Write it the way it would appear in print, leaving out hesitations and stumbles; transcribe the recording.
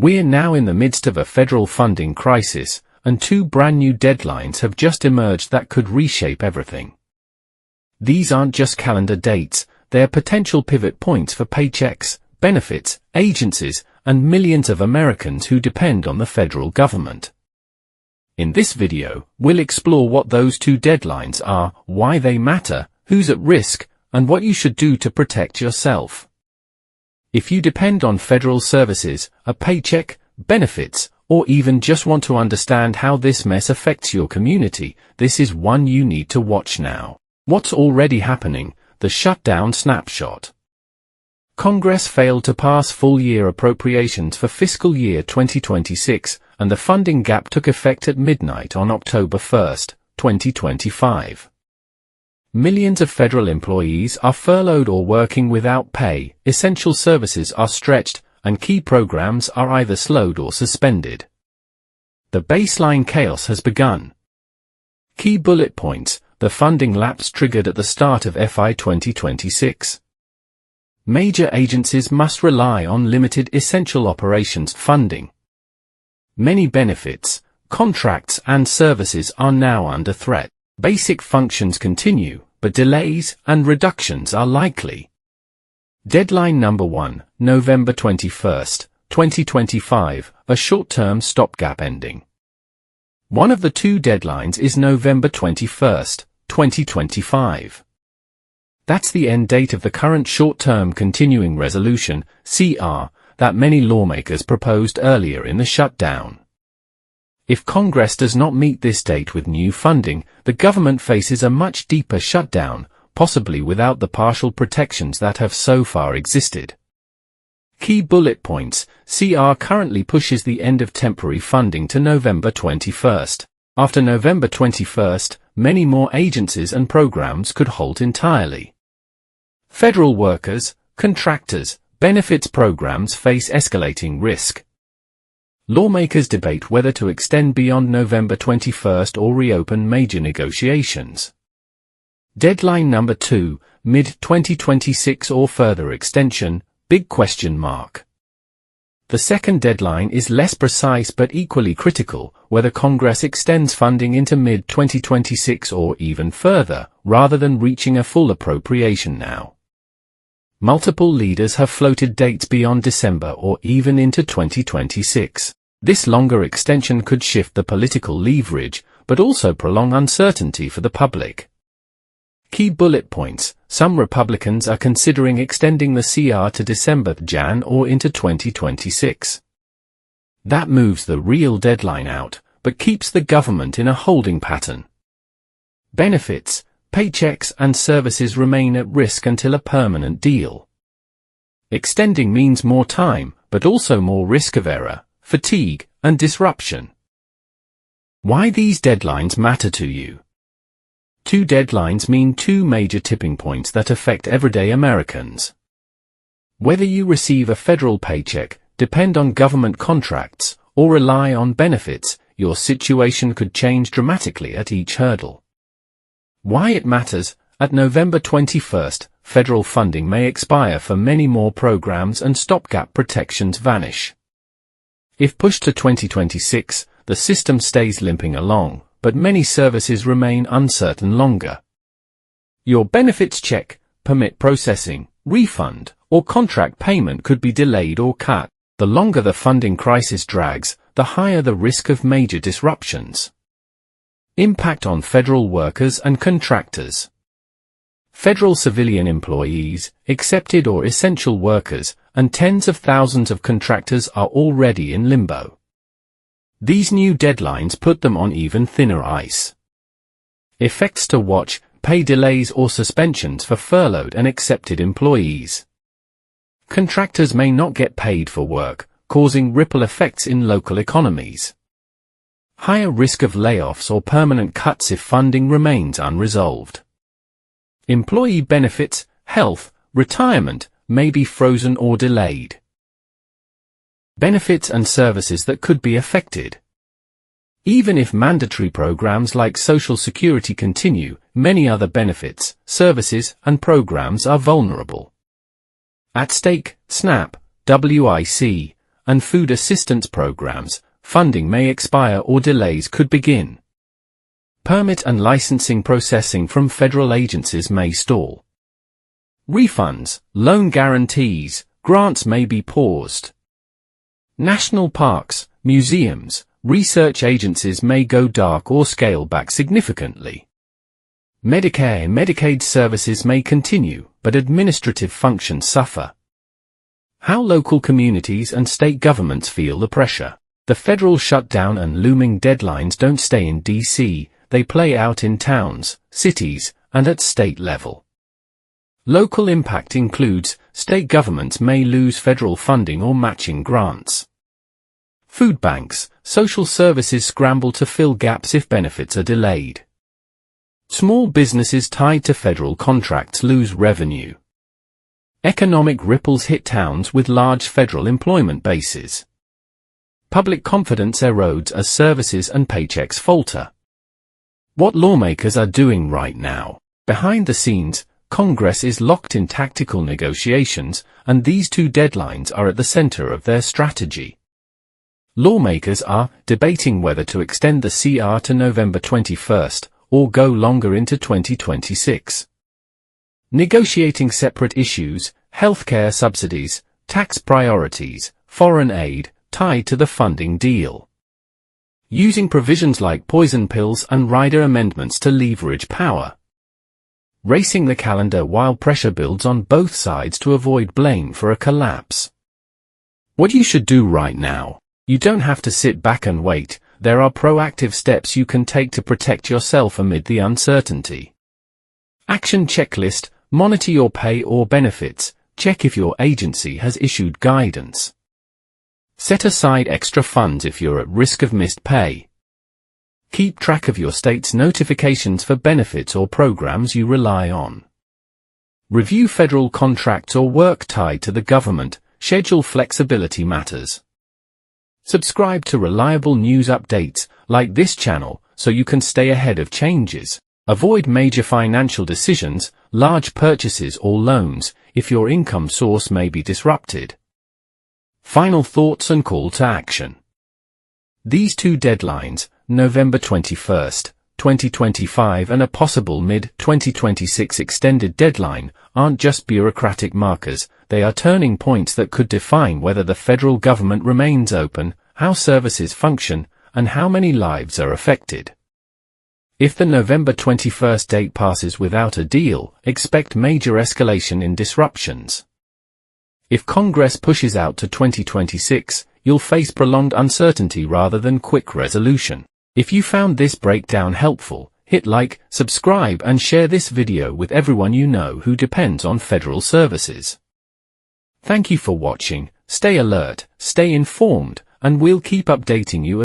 We're now in the midst of a federal funding crisis, and two brand new deadlines have just emerged that could reshape everything. These aren't just calendar dates, they're potential pivot points for paychecks, benefits, agencies, and millions of Americans who depend on the federal government. In this video, we'll explore what those two deadlines are, why they matter, who's at risk, and what you should do to protect yourself. If you depend on federal services, a paycheck, benefits, or even just want to understand how this mess affects your community, this is one you need to watch now. What's already happening? The shutdown snapshot. Congress failed to pass full-year appropriations for fiscal year 2026, and the funding gap took effect at midnight on October 1, 2025. Millions of federal employees are furloughed or working without pay, essential services are stretched, and key programs are either slowed or suspended. The baseline chaos has begun. Key bullet points: the funding lapse triggered at the start of FY 2026. Major agencies must rely on limited essential operations funding. Many benefits, contracts and services are now under threat. Basic functions continue, but delays and reductions are likely. Deadline number 1, November 21, 2025, a short-term stopgap ending. One of the two deadlines is November 21, 2025. That's the end date of the current short-term continuing resolution, CR, that many lawmakers proposed earlier in the shutdown. If Congress does not meet this date with new funding, the government faces a much deeper shutdown, possibly without the partial protections that have so far existed. Key bullet points: CR currently pushes the end of temporary funding to November 21. After November 21, many more agencies and programs could halt entirely. Federal workers, contractors, benefits programs face escalating risk. Lawmakers debate whether to extend beyond November 21 or reopen major negotiations. Deadline number 2, mid-2026 or further extension, big question mark. The second deadline is less precise but equally critical, whether Congress extends funding into mid-2026 or even further, rather than reaching a full appropriation now. Multiple leaders have floated dates beyond December or even into 2026. This longer extension could shift the political leverage, but also prolong uncertainty for the public. Key bullet points: some Republicans are considering extending the CR to December, Jan, or into 2026. That moves the real deadline out, but keeps the government in a holding pattern. Benefits, paychecks and services remain at risk until a permanent deal. Extending means more time, but also more risk of error, fatigue, and disruption. Why these deadlines matter to you? Two deadlines mean two major tipping points that affect everyday Americans. Whether you receive a federal paycheck, depend on government contracts, or rely on benefits, your situation could change dramatically at each hurdle. Why it matters: at November 21, federal funding may expire for many more programs and stopgap protections vanish. If pushed to 2026, the system stays limping along, but many services remain uncertain longer. Your benefits check, permit processing, refund, or contract payment could be delayed or cut. The longer the funding crisis drags, the higher the risk of major disruptions. Impact on federal workers and contractors. Federal civilian employees, accepted or essential workers, and tens of thousands of contractors are already in limbo. These new deadlines put them on even thinner ice. Effects to watch: pay delays or suspensions for furloughed and accepted employees. Contractors may not get paid for work, causing ripple effects in local economies. Higher risk of layoffs or permanent cuts if funding remains unresolved. Employee benefits, health, retirement may be frozen or delayed. Benefits and services that could be affected. Even if mandatory programs like Social Security continue, many other benefits, services, and programs are vulnerable. At stake: SNAP, WIC, and food assistance programs, funding may expire or delays could begin. Permit and licensing processing from federal agencies may stall. Refunds, loan guarantees, grants may be paused. National parks, museums, research agencies may go dark or scale back significantly. Medicare and Medicaid services may continue, but administrative functions suffer. How local communities and state governments feel the pressure. The federal shutdown and looming deadlines don't stay in D.C., they play out in towns, cities, and at state level. Local impact includes state governments may lose federal funding or matching grants. Food banks, social services scramble to fill gaps if benefits are delayed. Small businesses tied to federal contracts lose revenue. Economic ripples hit towns with large federal employment bases. Public confidence erodes as services and paychecks falter. What lawmakers are doing right now. Behind the scenes, Congress is locked in tactical negotiations, and these two deadlines are at the center of their strategy. Lawmakers are debating whether to extend the CR to November 21st, or go longer into 2026. Negotiating separate issues, healthcare subsidies, tax priorities, foreign aid, tied to the funding deal. Using provisions like poison pills and rider amendments to leverage power. Racing the calendar while pressure builds on both sides to avoid blame for a collapse. What you should do right now. You don't have to sit back and wait. There are proactive steps you can take to protect yourself amid the uncertainty. Action checklist: monitor your pay or benefits, check if your agency has issued guidance. Set aside extra funds if you're at risk of missed pay. Keep track of your state's notifications for benefits or programs you rely on. Review federal contracts or work tied to the government, schedule flexibility matters. Subscribe to reliable news updates, like this channel, so you can stay ahead of changes. Avoid major financial decisions, large purchases or loans, if your income source may be disrupted. Final thoughts and call to action. These two deadlines, November 21st, 2025 and a possible mid-2026 extended deadline, aren't just bureaucratic markers, they are turning points that could define whether the federal government remains open, how services function, and how many lives are affected. If the November 21st date passes without a deal, expect major escalation in disruptions. If Congress pushes out to 2026, you'll face prolonged uncertainty rather than quick resolution. If you found this breakdown helpful, hit like, subscribe and share this video with everyone you know who depends on federal services. Thank you for watching, stay alert, stay informed, and we'll keep updating you